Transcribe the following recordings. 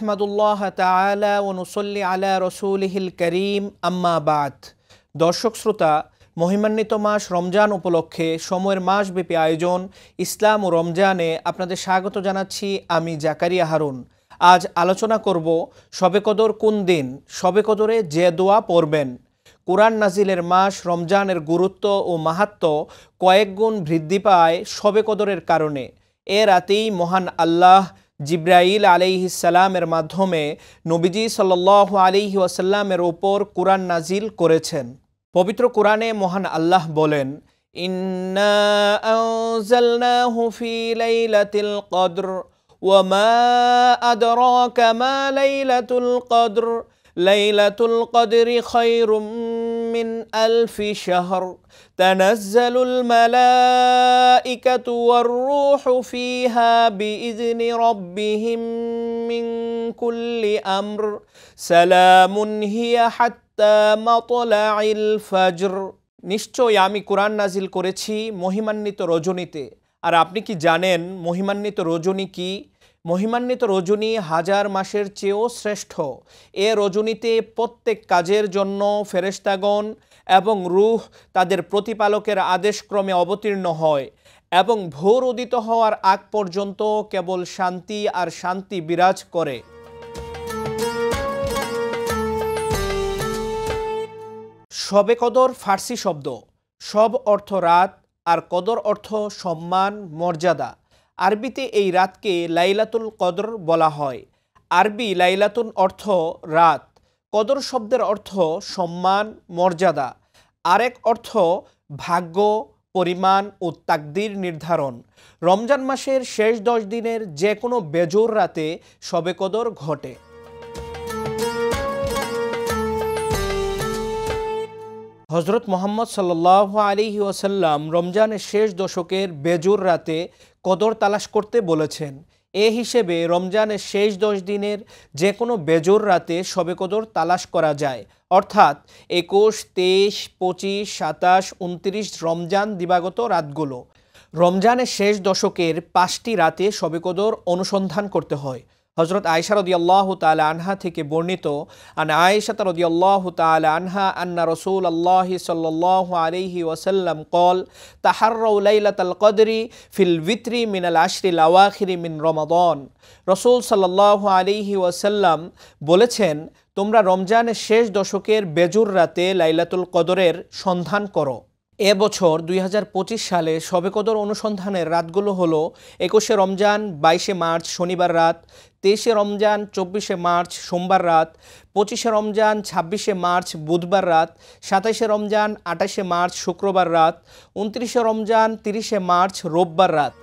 নাহমাদুল্লাহ তাআলা ওয়া নুসাল্লি আলা রাসূলিহিল কারীম আম্মা বাদ। দর্শক শ্রোতা, মহিমান্বিত মাস রমজান উপলক্ষে সময়ের মাসব্যাপী আয়োজন ইসলাম ও রমজানে আপনাদের স্বাগত জানাচ্ছি। আমি জাকারিয়া হারুন। আজ আলোচনা করব শবে কদর কোন দিন, শবে কদরে যে দোয়া পড়বেন। কুরআন নাজিলের মাস রমজানের গুরুত্ব ও মাহাত্ম্য কয়েক গুণ বৃদ্ধি পায় শবে কদরের কারণে। এ রাতেই মহান আল্লাহ জিব্রাইল আলাইহিস সালামের মাধ্যমে নবীজি সাল্লাল্লাহু আলাইহি ওয়াসাল্লামের ওপর কুরআন নাজিল করেছেন। পবিত্র কুরআনে মহান আল্লাহ বলেন, ইন্না আনজালনাহু ফি লাইলাতিল কদর ওয়া মা আদরাকা মা লাইলাতুল কদর লাইলাতুল কদরি খায়রুম মিন আলফি শাহর তানাজ্জালুল মালাইকাতু ওয়ার রূহু ফিহা বিইذনি রাব্বিহিম মিন কুল্লি আমর সালামুন হিয়া হাত্তা মাতলাইল ফজর। নিশ্চয় আমি কুরআন নাজিল করেছি মহিমান্বিত রজনীতে। আর আপনি কি জানেন মহিমান্বিত রজনী কি? মহিমান্বিত রজনী হাজার মাসের চেয়েও শ্রেষ্ঠ। এ রজনীতে প্রত্যেক কাজের জন্য ফেরেশতাগণ এবং রূহ তাদের প্রতিপালকের আদেশক্রমে অবতীর্ণ হয় এবং ভোর উদিত হওয়ার আগ পর্যন্ত কেবল শান্তি আর শান্তি বিরাজ করে। শবে কদর ফার্সি শব্দ। শব অর্থ রাত আর কদর অর্থ সম্মান, মর্যাদা। আরবিতে এই রাতকে লাইলাতুল কদর বলা হয়। আরবি লাইলাতুন অর্থ রাত, কদর শব্দের অর্থ সম্মান, মর্যাদা। আরেক অর্থ ভাগ্য, পরিমাণ ও তাকদীর নির্ধারণ। রমজান মাসের শেষ 10 দিনের যে কোনো বেজোর রাতে শবে কদর ঘটে। হজরত মুহাম্মদ সাল্লাল্লাহু আলাইহি ওয়াসাল্লাম রমজানের শেষ দশকের বেজোর রাতে কদর তালাশ করতে বলেছেন। এ হিসেবে রমজানের শেষ 10 দিনের যে কোনো বেজোর রাতে শবে কদর তালাশ করা যায়, অর্থাৎ 21, 23, 25, 27, 29 রমজান দিবাগত রাতগুলো। রমজানের শেষ দশকের 5টি রাতে শবে কদর অনুসন্ধান করতে হয়। হজরত আয়েশা রাদিয়াল্লাহু তাআলা আনহা থেকে বর্ণিত, আন আয়েশা রাদিয়াল্লাহু তাআলা আনহা আন্না রাসূলুল্লাহি সাল্লাল্লাহু আলাইহি ওয়াসাল্লাম ক্বাল তাহাররাউ লাইলাতাল কদরি ফিল ভিত্রি মিনাল আশরিল আওয়াখিরি মিন রমাদান। রাসূল সাল্লাল্লাহু আলাইহি ওয়াসাল্লাম বলেছেন, তোমরা রমজানের শেষ দশকের বেজোর রাতে লাইলাতুল কদরের সন্ধান করো। এবছর 2025 সালে শবে কদর অনুসন্ধানের রাতগুলো হলো 21শে রমজান 22শে মার্চ শনিবার রাত, 23শে রমজান 24শে মার্চ সোমবার রাত, 25শে রমজান 26শে মার্চ বুধবার রাত, 27শে রমজান 28শে মার্চ শুক্রবার রাত, 29শে রমজান 30শে মার্চ রোববার রাত।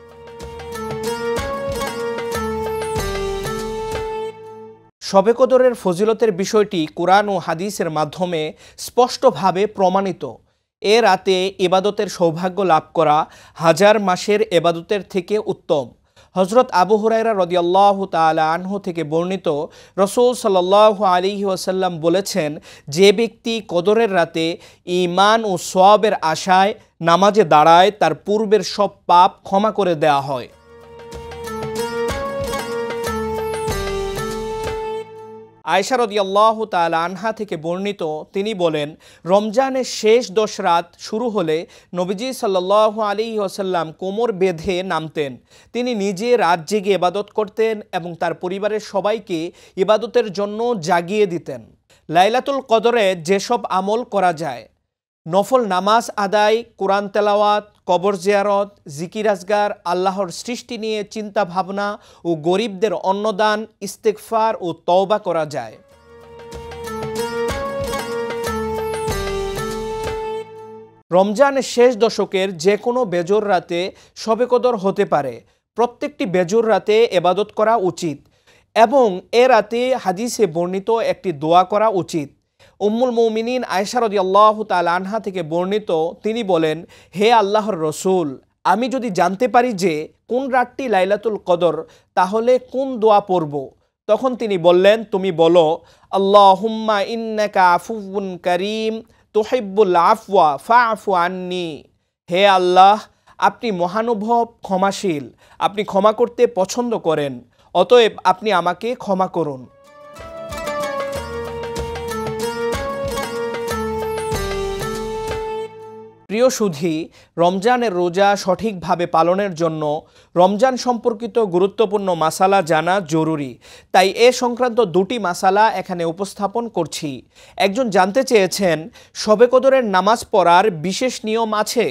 শবে কদরের ফজিলতের বিষয়টি কুরআন ও হাদিসের মাধ্যমে স্পষ্টভাবে প্রমাণিত। এ রাতে ইবাদতের সৌভাগ্য লাভ করা হাজার মাসের ইবাদতের থেকে উত্তম। হজরত আবু হুরায়রা রাদিয়াল্লাহু তাআলা আনহু থেকে বর্ণিত, রাসূল সাল্লাল্লাহু আলাইহি ওয়াসাল্লাম বলেছেন, যে ব্যক্তি কদরের রাতে ঈমান ও সওয়াবের আশায় নামাজে দাঁড়ায় তার পূর্বের সব পাপ ক্ষমা করে দেওয়া হয়। আয়েশা রাদিয়াল্লাহু তাআলা আনহা থেকে বর্ণিত, তিনি বলেন, রমজানের শেষ 10 রাত শুরু হলে নবীজি সাল্লাল্লাহু আলাইহি ওয়াসাল্লাম কোমর বেঁধে নামতেন। তিনি নিজে রাত জেগে ইবাদত করতেন এবং তার পরিবারের সবাইকে ইবাদতের জন্য জাগিয়ে দিতেন। লাইলাতুল কদরে যেসব আমল করা যায়, নফল নামাজ আদায়, কোরআন তেলাওয়াত, কবর জিয়ারত, জিকির আজগার, আল্লাহর সৃষ্টি নিয়ে চিন্তা ভাবনা ও গরিবদের অন্নদান, ইস্তেগফার ও তওবা করা যায়। রমজানের শেষ দশকের যে কোনো বেজোর রাতে শবে কদর হতে পারে। প্রত্যেকটি বেজোর রাতে ইবাদত করা উচিত এবং এ রাতে হাদিসে বর্ণিত একটি দোয়া করা উচিত। উম্মুল মুমিনিন আয়েশা রাদিয়াল্লাহু তাআলা আনহা থেকে বর্ণিত, তিনি বলেন, হে আল্লাহর রসুল, আমি যদি জানতে পারি যে কোন রাতটি লাইলাতুল কদর, তাহলে কোন দোয়া পড়ব? তখন তিনি বললেন, তুমি বলো, আল্লাহুম্মা ইন্নাকা আফুউন কারীম তুহিব্বুল আফওয়া ফাআফু আন্নি। হে আল্লাহ, আপনি মহানুভব, ক্ষমাশীল, আপনি ক্ষমা করতে পছন্দ করেন, অতএব আপনি আমাকে ক্ষমা করুন। প্রিয় সুধী, রমজানের রোজা সঠিকভাবে পালনের জন্য রমজান সম্পর্কিত গুরুত্বপূর্ণ মাসালা জানা জরুরি। তাই এ সংক্রান্ত দুটি মাসালা এখানে উপস্থাপন করছি। একজন জানতে চেয়েছেন, শবে কদরের নামাজ পড়ার বিশেষ নিয়ম আছে?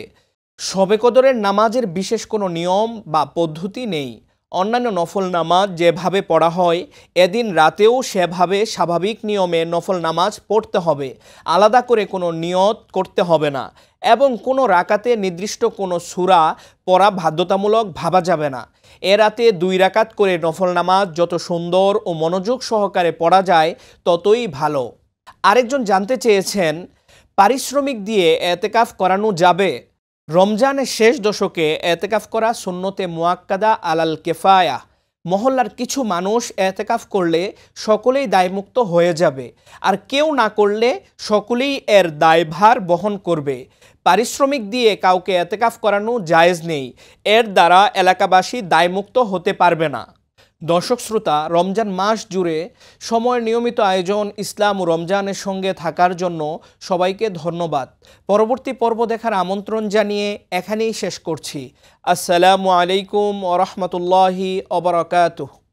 শবে কদরের নামাজের বিশেষ কোনো নিয়ম বা পদ্ধতি নেই। অন্যান্য নফল নামাজ যেভাবে পড়া হয় এদিন রাতেও সেভাবে স্বাভাবিক নিয়মে নফল নামাজ পড়তে হবে। আলাদা করে কোনো নিয়ত করতে হবে না এবং কোনো রাকাতে নির্দিষ্ট কোনো সূরা পড়া বাধ্যতামূলক ভাবা যাবে না। এ রাতে 2 রাকাত করে নফল নামাজ যত সুন্দর ও মনোযোগ সহকারে পড়া যায় ততই ভালো। আরেকজন জানতে চেয়েছেন, পারিশ্রমিক দিয়ে এতেকাফ করানো যাবে? রমজানের শেষ দশকে এতেকাফ করা সুন্নতে মুআক্কাদা আলাল কেফায়া। মহল্লার কিছু মানুষ এতেকাফ করলে সকলেই দায়মুক্ত হয়ে যাবে, আর কেউ না করলে সকলেই এর দায়ভার বহন করবে। পারিশ্রমিক দিয়ে কাউকে এতেকাফ করানো জায়েজ নেই। এর দ্বারা এলাকাবাসী দায়মুক্ত হতে পারবে না। দর্শক শ্রোতা, রমজান মাস জুড়ে সময়ের নিয়মিত আয়োজন ইসলাম ও রমজানের সঙ্গে থাকার জন্য সবাইকে ধন্যবাদ। পরবর্তী পর্ব দেখার আমন্ত্রণ জানিয়ে এখানেই শেষ করছি। আসসালামু আলাইকুম ওয়া রাহমাতুল্লাহি ওয়া বারাকাতুহু।